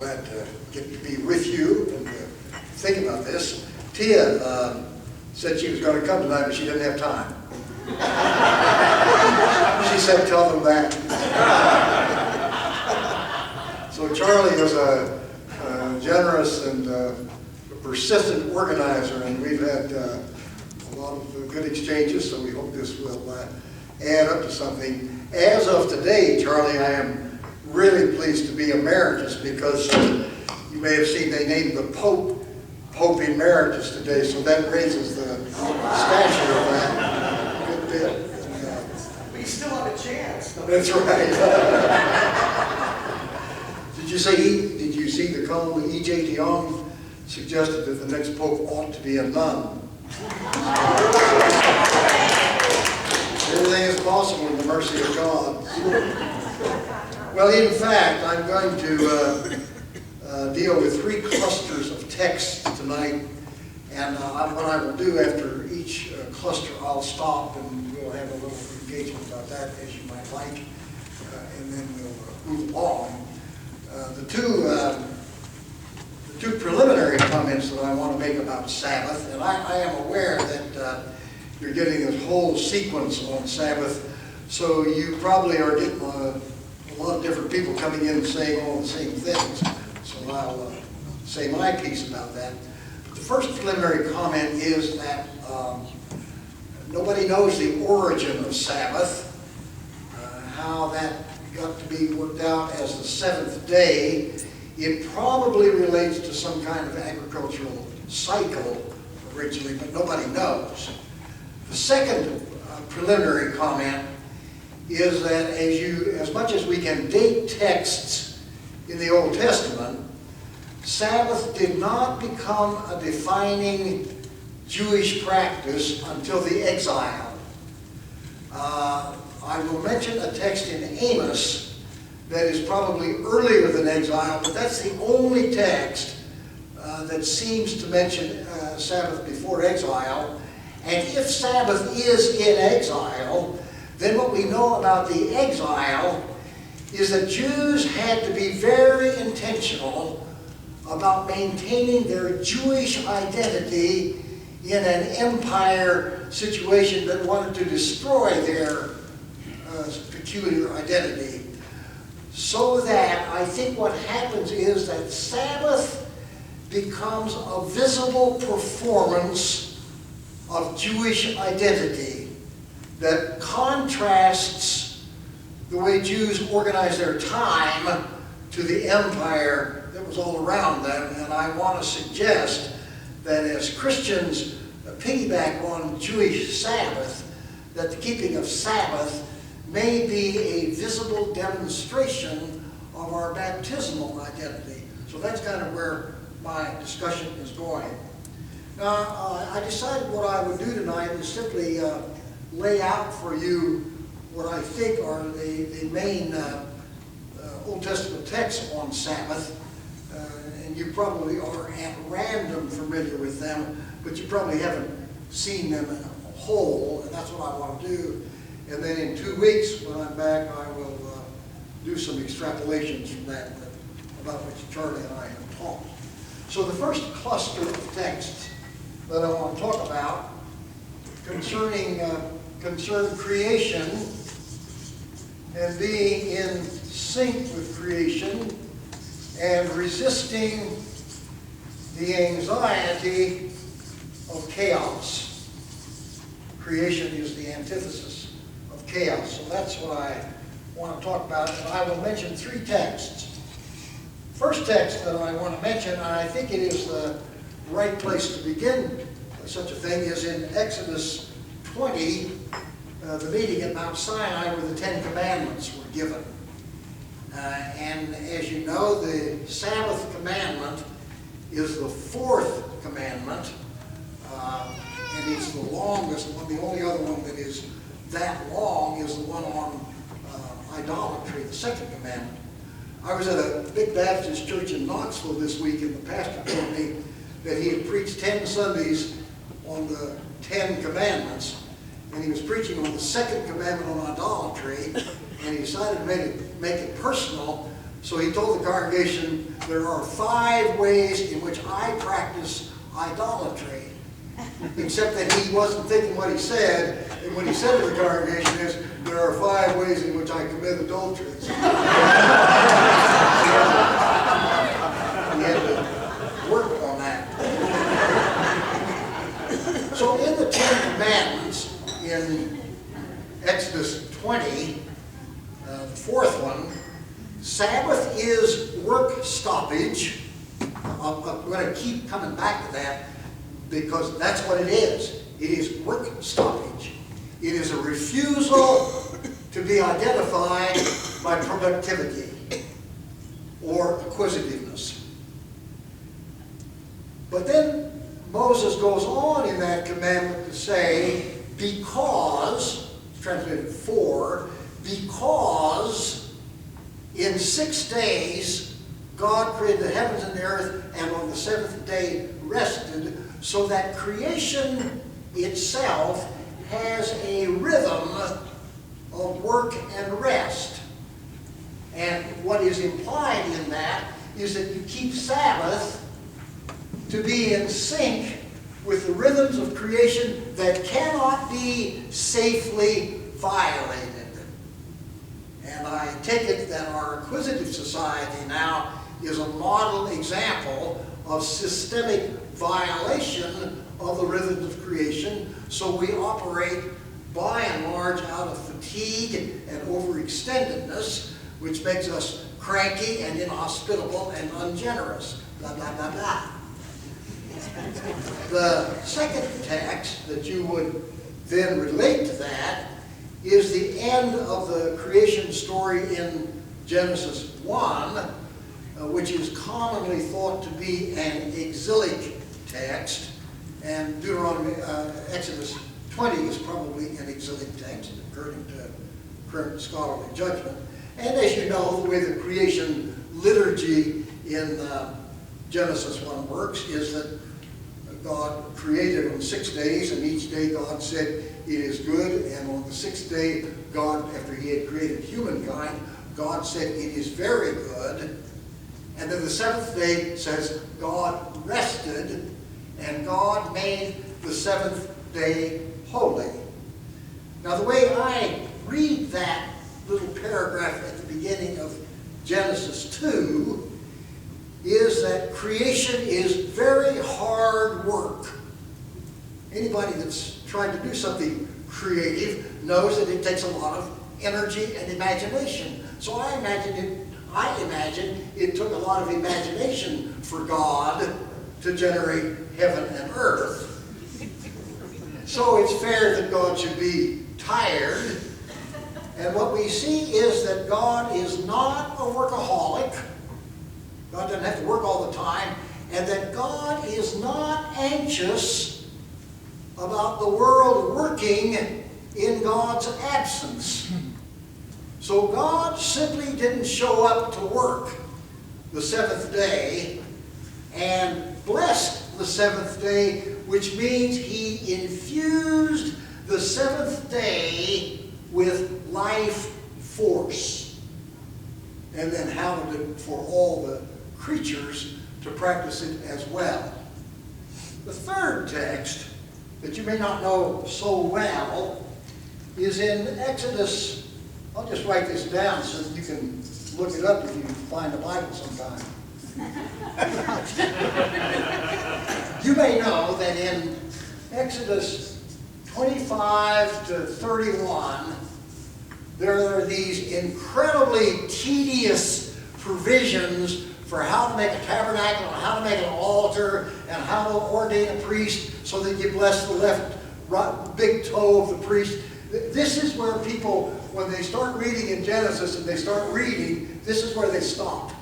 Glad to get to be with you and think about this. Tia said she was going to come tonight, but she didn't have time. She said, tell them that. So Charlie is a generous and persistent organizer, and we've had a lot of good exchanges, so we hope this will add up to something. As of today, Charlie, I am really pleased to be emeritus because you may have seen they named the Pope Emeritus today, so that raises the stature of that a good bit. But you still have a chance. That's right. Did you see the column that E.J. DeYoung suggested that the next Pope ought to be a nun? Everything is possible in the mercy of God. Well, in fact, I'm going to deal with three clusters of texts tonight, and what I will do after each cluster, I'll stop and we'll have a little engagement about that as you might like, and then we'll move along. The two preliminary comments that I want to make about Sabbath, and I am aware that you're getting this whole sequence on Sabbath, so you probably are getting a lot of different people coming in and saying all the same things. So I'll say my piece about that. The first preliminary comment is that nobody knows the origin of Sabbath, how that got to be worked out as the seventh day. It probably relates to some kind of agricultural cycle originally, but nobody knows. The second preliminary comment is that as much as we can date texts in the Old Testament, Sabbath did not become a defining Jewish practice until the exile. I will mention a text in Amos that is probably earlier than exile, but that's the only text that seems to mention Sabbath before exile. And if Sabbath is in exile, then what we know about the exile is that Jews had to be very intentional about maintaining their Jewish identity in an empire situation that wanted to destroy their peculiar identity. So that I think what happens is that Sabbath becomes a visible performance of Jewish identity that contrasts the way Jews organize their time to the empire that was all around them. And I want to suggest that as Christians piggyback on Jewish Sabbath, that the keeping of Sabbath may be a visible demonstration of our baptismal identity. So that's kind of where my discussion is going. Now, I decided what I would do tonight is simply lay out for you what I think are the main Old Testament texts on Sabbath. And you probably are at random familiar with them, but you probably haven't seen them in a whole, and that's what I want to do. And then in 2 weeks, when I'm back, I will do some extrapolations from that about which Charlie and I have talked. So the first cluster of texts that I want to talk about concern creation and being in sync with creation and resisting the anxiety of chaos. Creation is the antithesis of chaos. So that's what I want to talk about, and I will mention three texts. First text that I want to mention, and I think it is the right place to begin such a thing, is in Exodus 20, the meeting at Mount Sinai where the Ten Commandments were given. And as you know, the Sabbath commandment is the fourth commandment, and it's the longest one. The only other one that is that long is the one on idolatry, the second commandment. I was at a big Baptist church in Knoxville this week, and the pastor told me that he had preached 10 Sundays on the 10 Commandments, and he was preaching on the second commandment on idolatry, and he decided to make it personal So he told the congregation, there are 5 ways in which I practice idolatry. Except that he wasn't thinking what he said, and what he said to the congregation is, there are 5 ways in which I commit adultery. He had to work on that. So in the 10 Commandments, in Exodus 20, the 4th one, Sabbath is work stoppage. I'm going to keep coming back to that because that's what it is. It is work stoppage. It is a refusal to be identified by productivity or acquisitiveness. But then Moses goes on in that commandment to say, because, translated for, because in 6 days God created the heavens and the earth, and on the 7th day rested, so that creation itself has a rhythm of work and rest. And what is implied in that is that you keep Sabbath to be in sync with the rhythms of creation that cannot be safely violated. And I take it that our acquisitive society now is a model example of systemic violation of the rhythms of creation, so we operate by and large out of fatigue and overextendedness, which makes us cranky and inhospitable and ungenerous. Blah, blah, blah, blah. The second text that you would then relate to that is the end of the creation story in Genesis 1, which is commonly thought to be an exilic text, and Exodus 20 is probably an exilic text, according to current scholarly judgment. And as you know, the way the creation liturgy in Genesis 1 works is that God created on 6 days, and each day God said, it is good, and on the 6th day, God, after he had created humankind, God said, it is very good. And then the 7th day says, God rested, and God made the 7th day holy. Now, the way I read that little paragraph at the beginning of Genesis 2 is that creation is very hard work. Anybody that's tried to do something creative knows that it takes a lot of energy and imagination. So I imagine it took a lot of imagination for God to generate heaven and earth. So it's fair that God should be tired. And what we see is that God is not a workaholic. God doesn't have to work all the time. And that God is not anxious about the world working in God's absence. So God simply didn't show up to work the 7th day and blessed the 7th day, which means he infused the 7th day with life force, and then hounded it for all the creatures to practice it as well. The third text that you may not know so well is in Exodus. I'll just write this down so that you can look it up if you find the Bible sometime. You may know that in Exodus 25 to 31, there are these incredibly tedious provisions for how to make a tabernacle, and how to make an altar, and how to ordain a priest so that you bless the left big toe of the priest. This is where people, when they start reading in Genesis and they start reading, this is where they stop.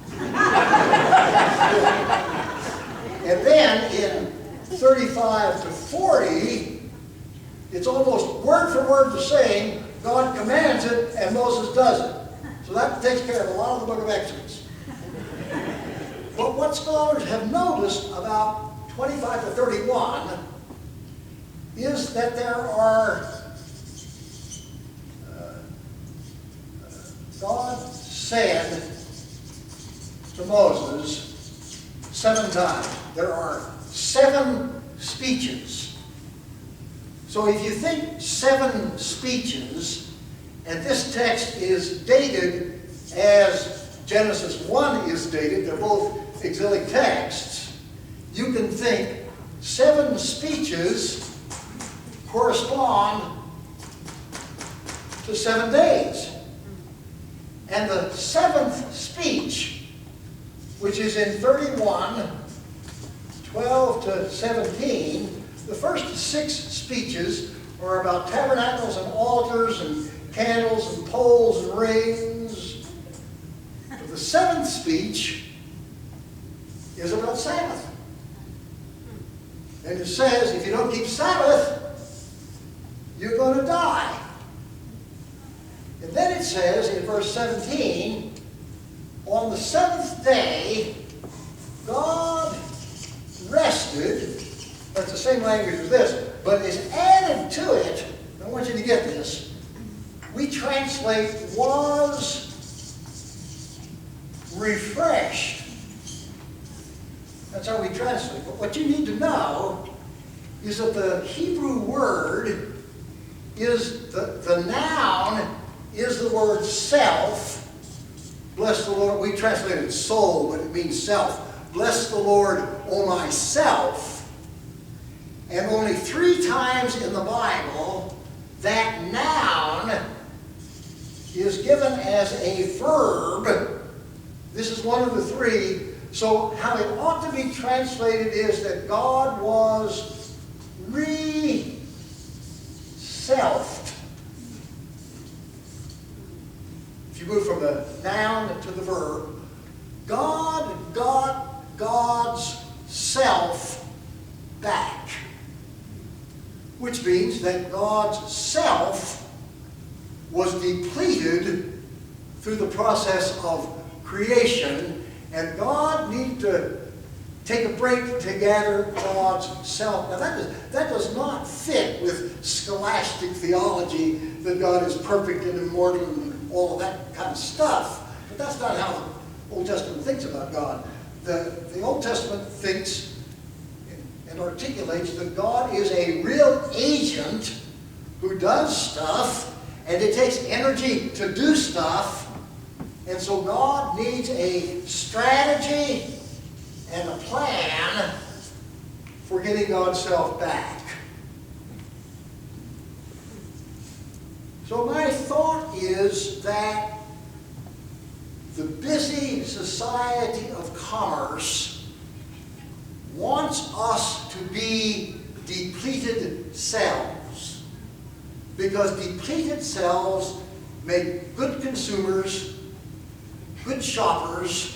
And then in 35 to 40, it's almost word for word the same. God commands it and Moses does it. So that takes care of a lot of the book of Exodus. But what scholars have noticed about 25 to 31 is that there are, God said to Moses 7 times. There are 7 speeches. So if you think 7 speeches, and this text is dated as Genesis 1 is dated, they're both exilic texts, you can think 7 speeches correspond to 7 days. And the 7th speech, which is in 31, 12 to 17, the first 6 speeches are about tabernacles and altars and candles and poles and rings. But the 7th speech is about Sabbath. And it says, if you don't keep Sabbath, you're going to die. And then it says in verse 17, on the 7th day, God rested. That's the same language as this, but is added to it. I want you to get this. We translate was refreshed. That's how we translate. But what you need to know is that the Hebrew word is the noun is the word self. Bless the Lord. We translate it soul, but it means self. Bless the Lord, O my self. And only 3 times in the Bible that noun is given as a verb. This is one of the 3. So how it ought to be translated is that God was re-selfed. If you move from the noun to the verb, God got God's self back. Which means that God's self was depleted through the process of creation, and God needed to take a break to gather God's self. Now that does not fit with scholastic theology that God is perfect and immortal and all of that kind of stuff. But that's not how the Old Testament thinks about God. The Old Testament thinks and articulates that God is a real agent who does stuff, and it takes energy to do stuff. And so God needs a strategy and a plan for getting God's self back. So my thought is that the busy society of commerce wants us to be depleted selves, because depleted selves make good consumers, good shoppers,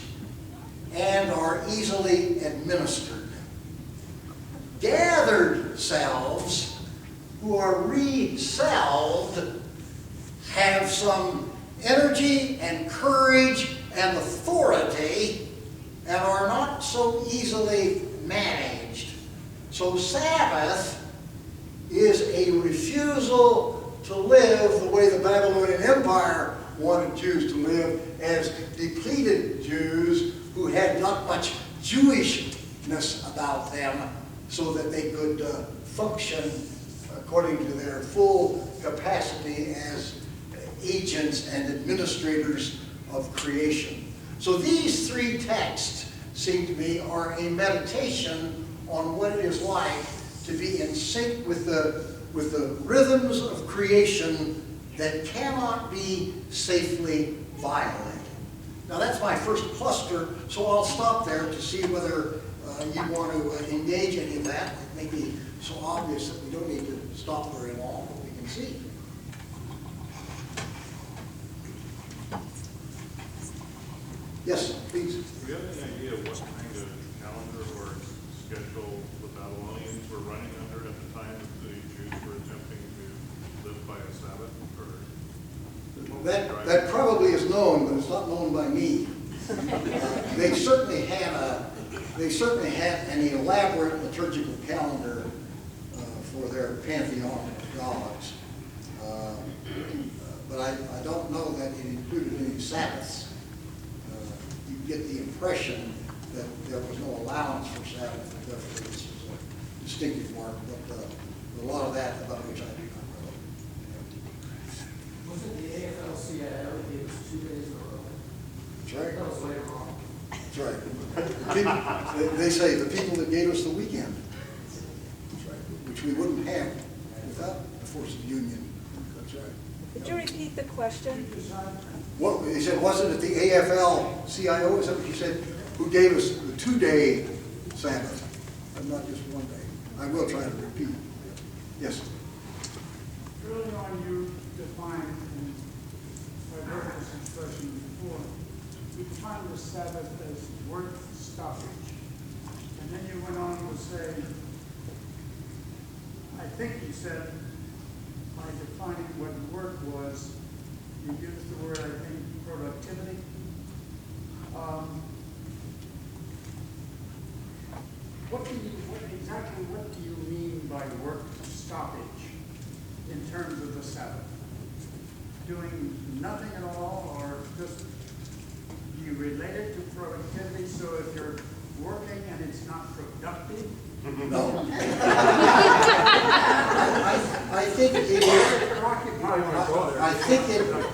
and are easily administered. Gathered selves who are re-selved have some energy and courage and authority and are not so easily managed. So Sabbath is a refusal to live the way the Babylonian Empire wanted Jews to live, as depleted Jews who had not much Jewishness about them so that they could function according to their full capacity as agents and administrators of creation. So these 3 texts, seem to me, are a meditation on what it is like to be in sync with the rhythms of creation that cannot be safely violated. Now that's my first cluster, so I'll stop there to see whether you want to engage any of that. It may be so obvious that we don't need to stop very long, but we can see. Yes, please. Do we have any idea what kind of calendar or schedule the Babylonians were running under at the time that the Jews were attempting to live by a Sabbath? Or That probably is known, but it's not known by me. They certainly had an elaborate liturgical calendar for their pantheon of gods. But I don't know that it included any Sabbaths. get the impression that there was no allowance for Sabbath, and therefore this is a distinctive mark, but a lot of that about which I do not know. Was it the AFL-CIO that gave us 2 days in a row? That's right. That was later on. That's right. They say the people that gave us the weekend. That's right. Which we wouldn't have without the force of union. That's right. Could you repeat the question? What, he said, wasn't it the AFL-CIO, is that what you said, who gave us the 2-day Sabbath, and not just 1 day? I will try to repeat. Yes. Early on, you defined, and I've heard this expression before, you defined the Sabbath as work stoppage. And then you went on to say, I think you said, by defining what work was, you used the word, I think, productivity. Exactly what do you mean by work stoppage in terms of the Sabbath? Doing nothing at all, or just do you relate it to productivity? So if you're working and it's not productive? No. I think it is.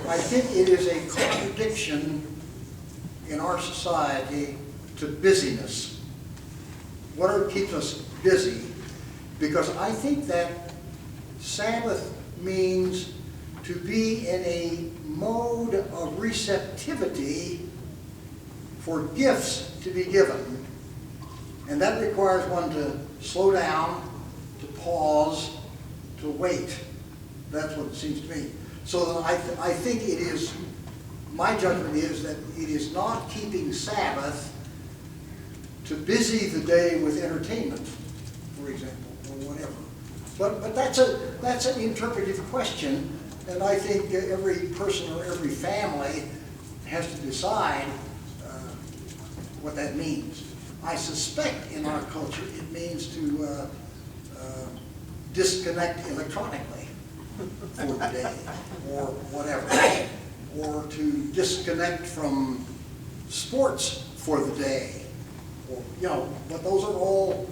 I think it is a contradiction in our society to busyness. Whatever keeps us busy, because I think that Sabbath means to be in a mode of receptivity for gifts to be given. And that requires one to slow down, to pause, to wait. That's what it seems to me. So I think it is, my judgment is that it is not keeping Sabbath to busy the day with entertainment, for example, or whatever. But that's an interpretive question, and I think every person or every family has to decide what that means. I suspect in our culture it means to disconnect electronically for the day, or whatever, or to disconnect from sports for the day. Or, you know, but those are all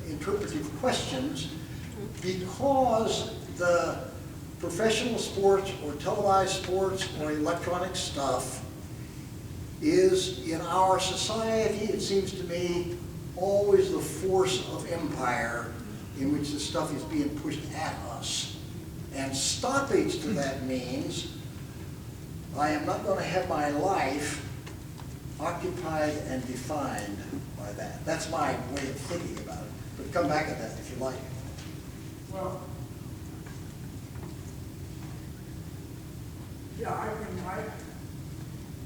interpretive questions, because the professional sports or televised sports or electronic stuff is, in our society, it seems to me, always the force of empire in which the stuff is being pushed at us. And stoppage to that means I am not going to have my life occupied and defined by that. That's my way of thinking about it. But come back at that if you like. Well, yeah,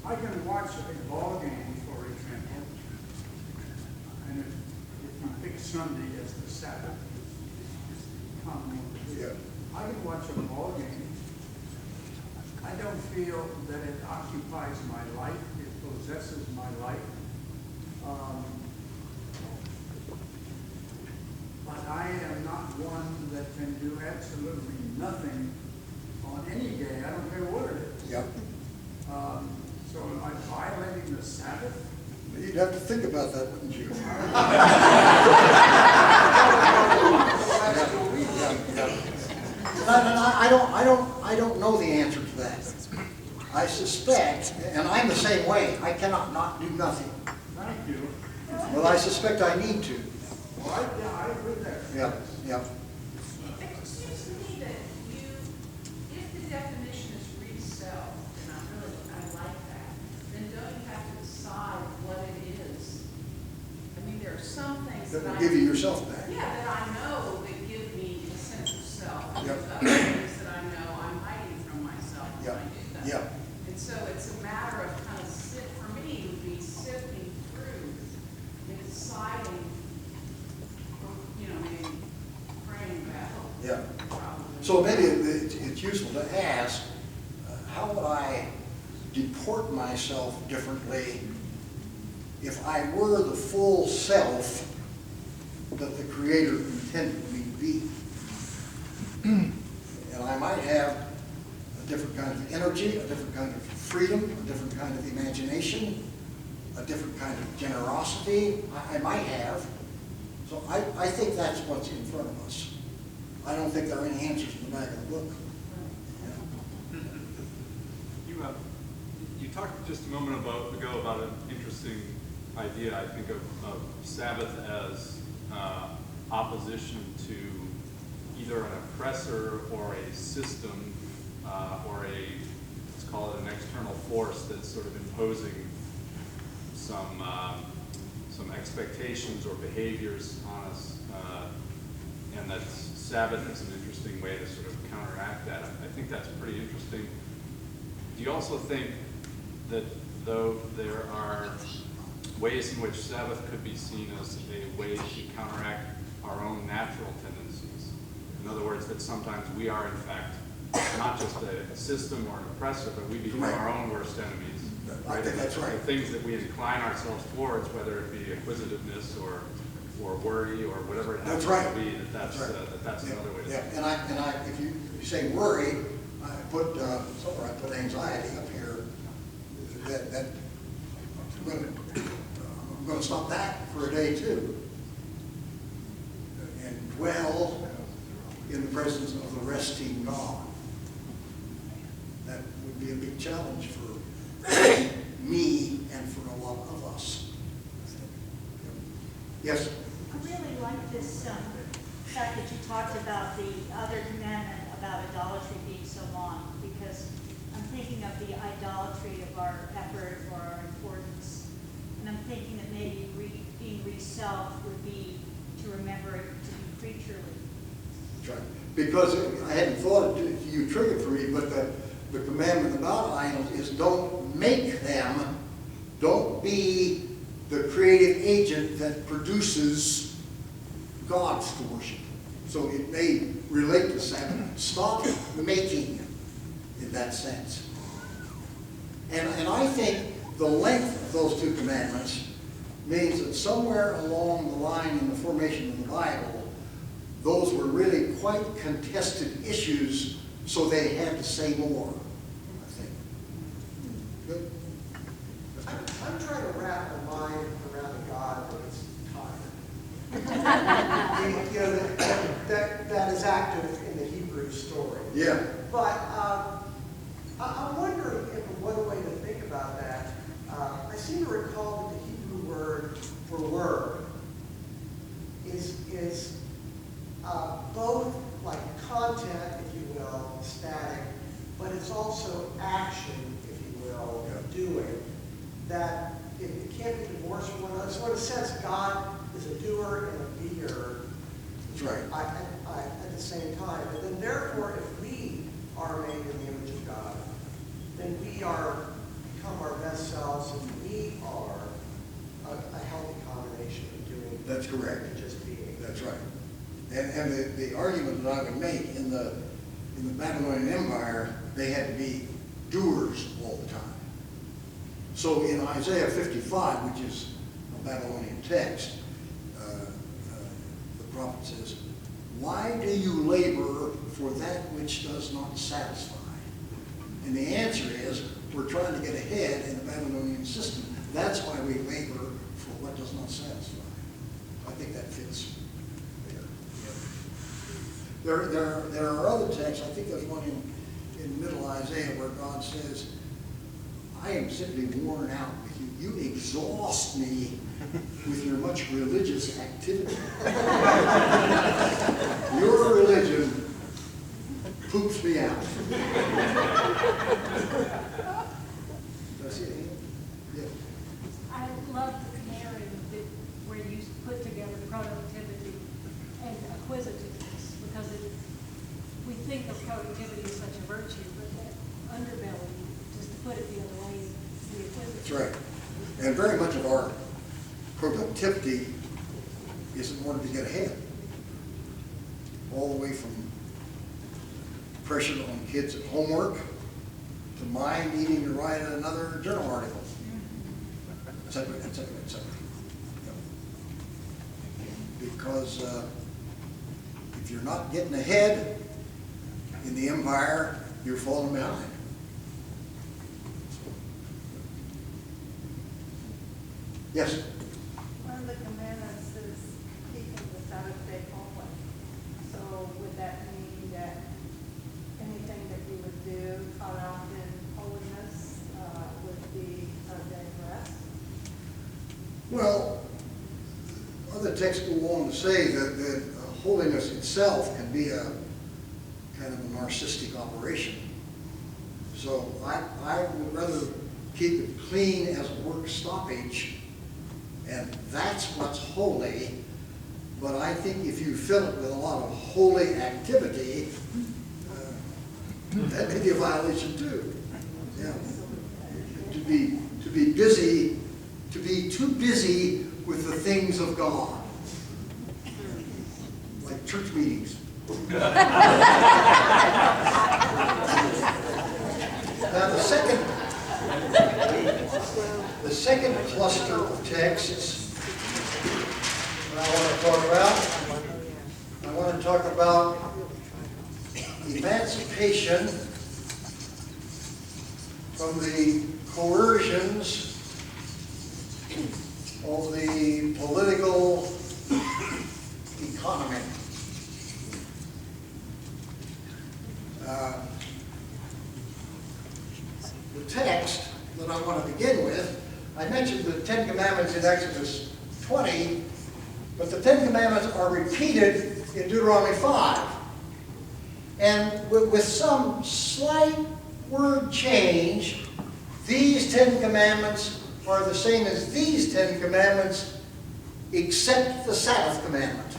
I can watch a ball game, for example, and if you pick Sunday as the Sabbath, common. Yeah. I can watch a ball game. I don't feel that it occupies my life, it possesses my life. But I am not one that can do absolutely nothing on any day. I don't care what it is. Yep. So am I violating the Sabbath? You'd have to think about that, wouldn't you? I don't know the answer to that. I suspect, and I'm the same way, I cannot not do nothing. Thank you. Well, I suspect I need to. Well, I agree there. Yeah, yeah. It seems to me that if the definition is resell, and I like that, then don't you have to decide what it is? I mean, there are some things That that will I... give you yourself back. Yeah, that I know that give me a sense of self. And Yep. there's other things that I know I'm hiding from myself when Yep. I do that. Yep. And so it's a matter of kind of for me, would be sifting through and deciding, you know, maybe praying about. Yeah. Probably. So maybe it's useful to ask, how would I deport myself differently if I were the full self that the Creator intended me to be? And I might have a different kind of energy, a different kind of freedom, a different kind of imagination, a different kind of generosity. I might have. So I think that's what's in front of us. I don't think there are any answers in the back of the book. You talked just a moment ago about an interesting idea, I think, of Sabbath as opposition to either an oppressor or a system or let's call it an external force that's sort of imposing some expectations or behaviors on us, and that Sabbath is an interesting way to sort of counteract that. I think that's pretty interesting. Do you also think that though there are ways in which Sabbath could be seen as a way to counteract our own natural tendencies? In other words, that sometimes we are in fact not just a system or an oppressor, but we become our own worst enemies. I think that's right. The things that we incline ourselves towards, whether it be acquisitiveness or worry or whatever it happens to be, that's another way to yeah. And I, if you say worry, I put anxiety up here. That I'm going to stop that for a day too, and dwell in the presence of the resting God. That would be a big challenge for me and for a lot of us. Yes? I really like this fact that you talked about the other commandment about idolatry being so long, because I'm thinking of the idolatry of our effort or our importance, and I'm thinking that maybe being re-self would be to remember it to be creaturely. That's right. Because I hadn't thought it, you triggered for me, but the commandment about idols is don't make them, don't be the creative agent that produces gods to worship. So it may relate to Sabbath. Stop making in that sense. And I think the length of those two commandments means that somewhere along the line in the formation of the Bible, those were really quite contested issues, so they had to say more, I think. Good? I'm trying to wrap my mind around a God that is tired. You know, that is active in the Hebrew story. Yeah. But I'm wondering if one way to think about that, I seem to recall that the Hebrew word for word is both like content, if you will, static, but it's also action, if you will, doing. That it can't be divorced from one another. So in a sense, God is a doer and a beer. That's right. At the same time. And then therefore, if we are made in the image of God, then we become our best selves, and we are a healthy combination of doing. That's correct. And just being. That's right. And the argument that I would make in the Babylonian Empire, they had to be doers all the time. So in Isaiah 55, which is a Babylonian text, the prophet says, "Why do you labor for that which does not satisfy?" And the answer is, we're trying to get ahead in the Babylonian system. That's why we labor for what does not satisfy. I think that fits there. There are other texts. I think there's one in middle Isaiah where God says, "I am simply worn out with you. You exhaust me with your much religious activity." Your religion poops me out. That's it. Yeah. I love the narrative where you put together productivity and acquisitiveness, because we think of productivity as such a virtue, but that underbelly, just to put it the other way, is the acquisitive. That's right. And very much of our productivity is in order to get ahead. All the way from pressure on kids at homework to my needing to write another journal article, et cetera, et cetera, et cetera. Because if you're not getting ahead in the empire, you're falling behind. Yes? One of the commandments is keeping the Sabbath day holy. So would that mean that anything that you would do caught out in holiness would be a day of rest? Well, other texts go on to say that holiness itself can be a kind of a narcissistic operation. So I would rather keep it clean as a work stoppage, and that's what's holy. But I think if you fill it with a lot of holy activity, that may be a violation too. Yeah. To be busy, to be too busy with the things of God, like church meetings. Now the second cluster of texts that I want to talk about emancipation from the coercions of the political economy. The text that I want to begin with, I mentioned the Ten Commandments in Exodus 20, but the Ten Commandments are repeated in Deuteronomy 5. And with some slight word change, these 10 commandments are the same as these 10 commandments, except the Sabbath commandment.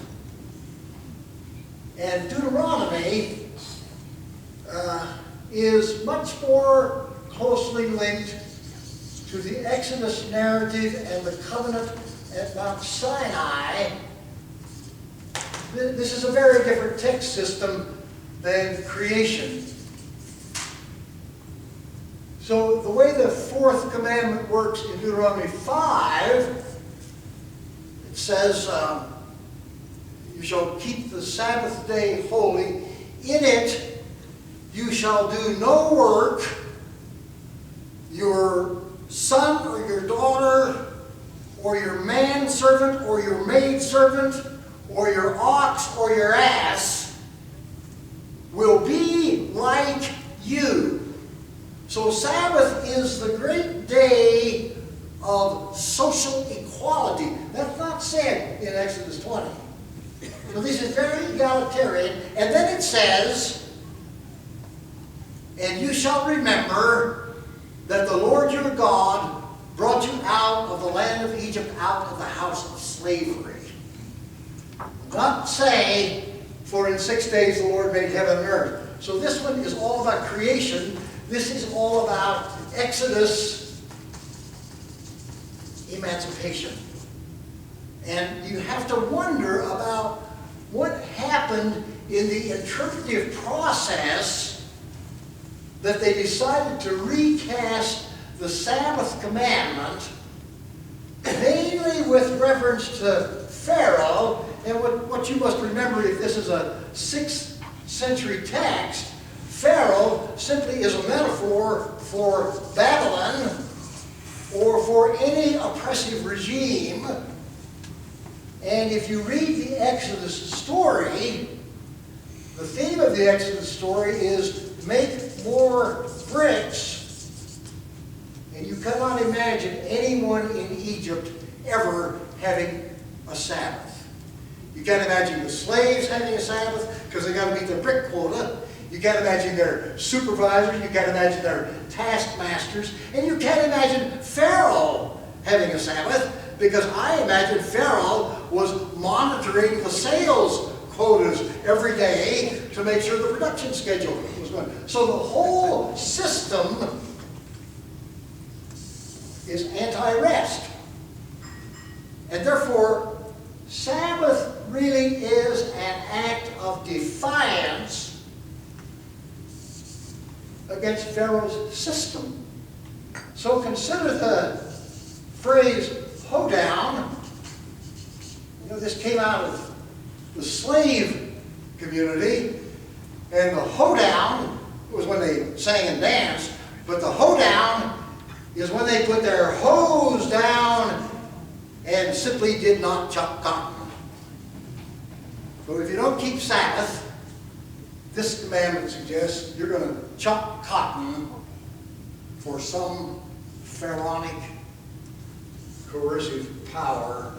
And Deuteronomy is much more closely linked to the Exodus narrative and the covenant at Mount Sinai. This is a very different text system than creation. So the way the fourth commandment works in Deuteronomy 5, it says, you shall keep the Sabbath day holy. In it you shall do no work. Your son or your daughter or your manservant or your maidservant or your ox or your ass will be like you. So Sabbath is the great day of social equality. That's not said in Exodus 20. So this is very egalitarian. And then it says, and you shall remember that the Lord your God brought you out of the land of Egypt, out of the house of slavery. Not say, for in 6 days the Lord made heaven and earth. So this one is all about creation. This is all about Exodus, emancipation. And you have to wonder about what happened in the interpretive process that they decided to recast the Sabbath commandment, mainly with reference to Pharaoh. And what you must remember, if this is a 6th century text, Pharaoh simply is a metaphor for Babylon or for any oppressive regime. And if you read the Exodus story, the theme of the Exodus story is make more bricks. And you cannot imagine anyone in Egypt ever having a Sabbath. You can't imagine the slaves having a Sabbath because they got to meet their brick quota. You can't imagine their supervisors. You can't imagine their taskmasters. And you can't imagine Pharaoh having a Sabbath, because I imagine Pharaoh was monitoring the sales quotas every day to make sure the production schedule was going. So the whole system is anti-rest. And therefore, Sabbath really is an act of defiance against Pharaoh's system. So consider the phrase hoedown. You know, this came out of the slave community, and the hoedown was when they sang and danced, but the hoedown is when they put their hose down and simply did not chop cotton. So if you don't keep Sabbath, this commandment suggests you're going to chop cotton for some pharaonic coercive power